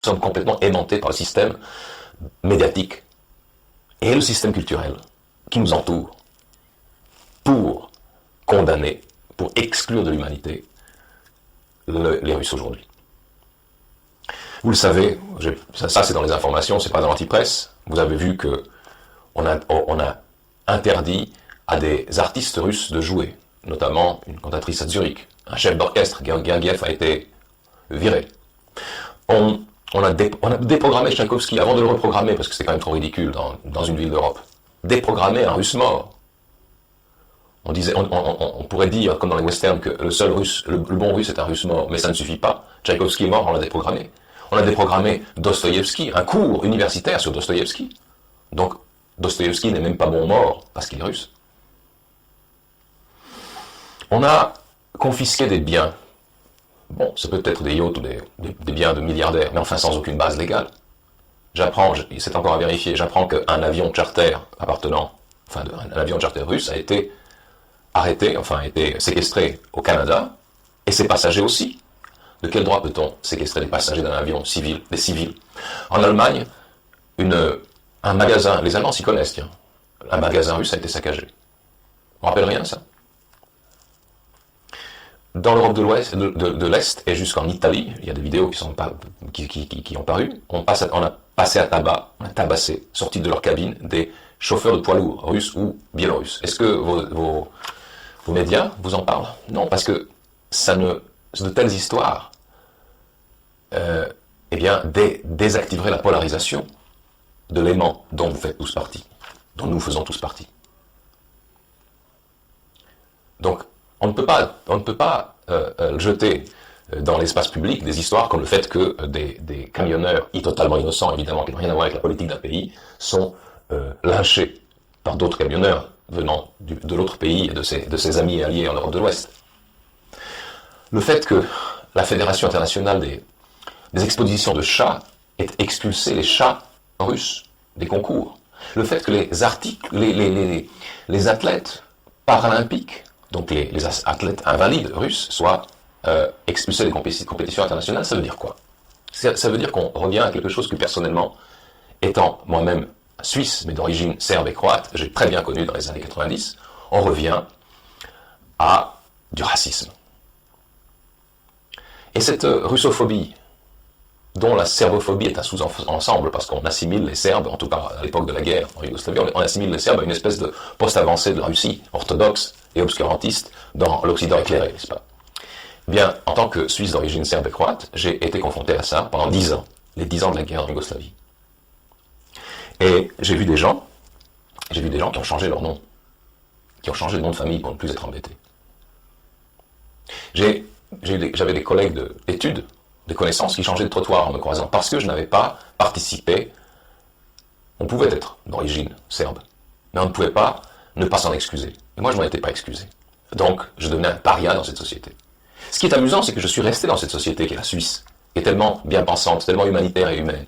sommes complètement aimantés par le système médiatique et le système culturel qui nous entoure pour condamner, pour exclure de l'humanité les Russes aujourd'hui. Vous le savez, ça c'est dans les informations, c'est pas dans l'antipresse. Vous avez vu que on a interdit à des artistes russes de jouer, notamment une cantatrice à Zurich. Un chef d'orchestre, Gergiev, a été viré. On a déprogrammé Tchaïkovski avant de le reprogrammer, parce que c'était quand même trop ridicule dans une ville d'Europe. Déprogrammer un russe mort. On pourrait dire, comme dans les westerns, que le seul russe, le bon russe est un russe mort, mais ça ne suffit pas. Tchaïkovski est mort, on l'a déprogrammé. On a déprogrammé Dostoïevski, un cours universitaire sur Dostoïevski. Donc, Dostoïevski n'est même pas bon mort, parce qu'il est russe. On a confisqué des biens. Bon, ça peut être des yachts ou des biens de milliardaires, mais enfin sans aucune base légale. C'est encore à vérifier, j'apprends qu'un avion charter un avion charter russe a été arrêté, a été séquestré au Canada, et ses passagers aussi. De quel droit peut-on séquestrer les passagers d'un avion civil, des civils? En Allemagne, un magasin, les Allemands s'y connaissent, tiens, un magasin russe a été saccagé. On rappelle rien, ça? Dans l'Europe de l'Ouest, de l'Est et jusqu'en Italie, il y a des vidéos qui ont paru, on a passé à tabac, on a tabassé, sorti de leur cabine, des chauffeurs de poids lourds, russes ou biélorusses. Est-ce que vos médias vous en parlent? Non, parce que de telles histoires, désactiveraient la polarisation de l'aimant dont vous faites tous partie, dont nous faisons tous partie. Donc, on ne peut pas jeter dans l'espace public des histoires comme le fait que des camionneurs, totalement innocents évidemment, qui n'ont rien à voir avec la politique d'un pays, sont lynchés par d'autres camionneurs venant de l'autre pays et de ses amis et alliés en Europe de l'Ouest. Le fait que la Fédération internationale des expositions de chats ait expulsé les chats russes des concours. Le fait que les athlètes paralympiques, donc les athlètes invalides russes, soient expulsés des compétitions internationales, ça veut dire quoi? Ça veut dire qu'on revient à quelque chose que personnellement, étant moi-même suisse, mais d'origine serbe et croate, j'ai très bien connu dans les années 90, on revient à du racisme. Et cette russophobie, dont la serbophobie est un sous-ensemble, parce qu'on assimile les Serbes, en tout cas à l'époque de la guerre en Yougoslavie, on assimile les Serbes à une espèce de post-avancée de la Russie, orthodoxe et obscurantiste, dans l'Occident éclairé, n'est-ce pas? Bien, en tant que Suisse d'origine serbe et croate, j'ai été confronté à ça pendant 10 ans, les 10 ans de la guerre en Yougoslavie. Et j'ai vu des gens qui ont changé leur nom, qui ont changé de nom de famille pour ne plus être embêtés. J'avais des collègues d'études, des connaissances qui changeaient de trottoir en me croisant, parce que je n'avais pas participé. On pouvait être d'origine serbe, mais on ne pouvait pas ne pas s'en excuser. Et moi, je n'en étais pas excusé. Donc, je devenais un paria dans cette société. Ce qui est amusant, c'est que je suis resté dans cette société qui est la Suisse, qui est tellement bien pensante, tellement humanitaire et humaine.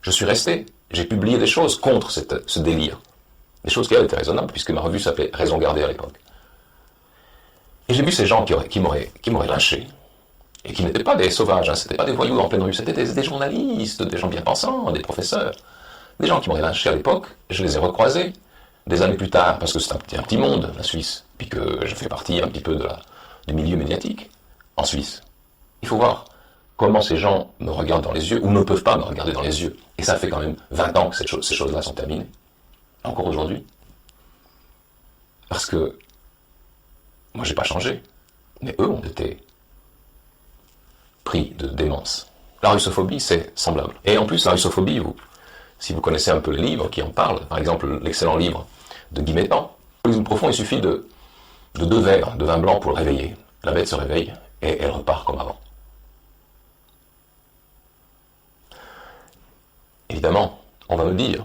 Je suis resté, j'ai publié des choses contre ce délire. Des choses qui étaient raisonnables, puisque ma revue s'appelait Raison gardée à l'époque. Et j'ai vu ces gens qui m'auraient lynché, et qui n'étaient pas des sauvages, hein, c'était pas des voyous en pleine rue, c'était des journalistes, des gens bien pensants, des professeurs, des gens qui m'auraient lynché à l'époque. Je les ai recroisés des années plus tard, parce que c'est un petit monde, la Suisse, puis que je fais partie un petit peu du milieu médiatique en Suisse. Il faut voir comment ces gens me regardent dans les yeux, ou ne peuvent pas me regarder dans les yeux. Et ça fait quand même 20 ans que ces choses-là sont terminées. Encore aujourd'hui. Parce que moi, j'ai pas changé. Mais eux ont été pris de démence. La russophobie, c'est semblable. Et en plus, la russophobie, si vous connaissez un peu les livres qui en parlent, par exemple l'excellent livre de Guy Métan, le profond, il suffit de 2 verres de vin blanc pour le réveiller. La bête se réveille et elle repart comme avant. Évidemment, on va me dire,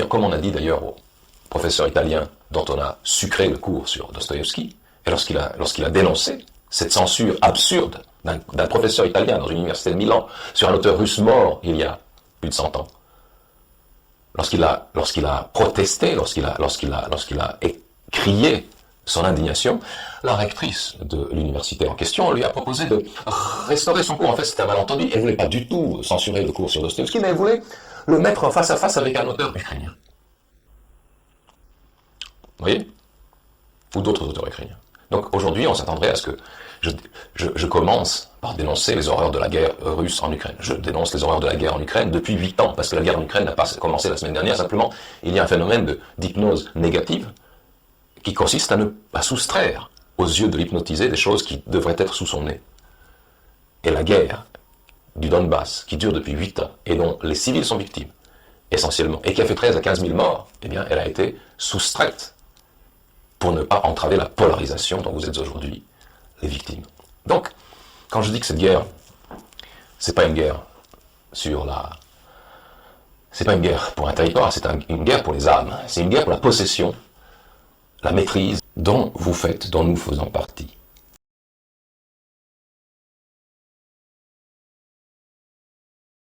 comme on a dit d'ailleurs au professeur italien dont on a sucré le cours sur Dostoïevski, et lorsqu'il a dénoncé cette censure absurde d'un professeur italien dans une université de Milan sur un auteur russe mort il y a plus de 100 ans, lorsqu'il a protesté, lorsqu'il a crié son indignation, la rectrice de l'université en question lui a proposé de restaurer son cours. En fait, c'était un malentendu. Elle ne voulait pas du tout censurer le cours sur Dostoïevski, mais elle voulait le mettre face à face avec un auteur ukrainien. Vous voyez? Ou d'autres auteurs ukrainiens. Donc aujourd'hui, on s'attendrait à ce que je commence par dénoncer les horreurs de la guerre russe en Ukraine. Je dénonce les horreurs de la guerre en Ukraine depuis 8 ans, parce que la guerre en Ukraine n'a pas commencé la semaine dernière, simplement il y a un phénomène d'hypnose négative qui consiste à soustraire aux yeux de l'hypnotisé des choses qui devraient être sous son nez. Et la guerre du Donbass, qui dure depuis 8 ans, et dont les civils sont victimes, essentiellement, et qui a fait 13 à 15 000 morts, eh bien, elle a été soustraite pour ne pas entraver la polarisation dont vous êtes aujourd'hui les victimes. Donc, quand je dis que cette guerre, c'est pas une guerre c'est pas une guerre pour un territoire, c'est une guerre pour les âmes, c'est une guerre pour la possession, la maîtrise dont nous faisons partie.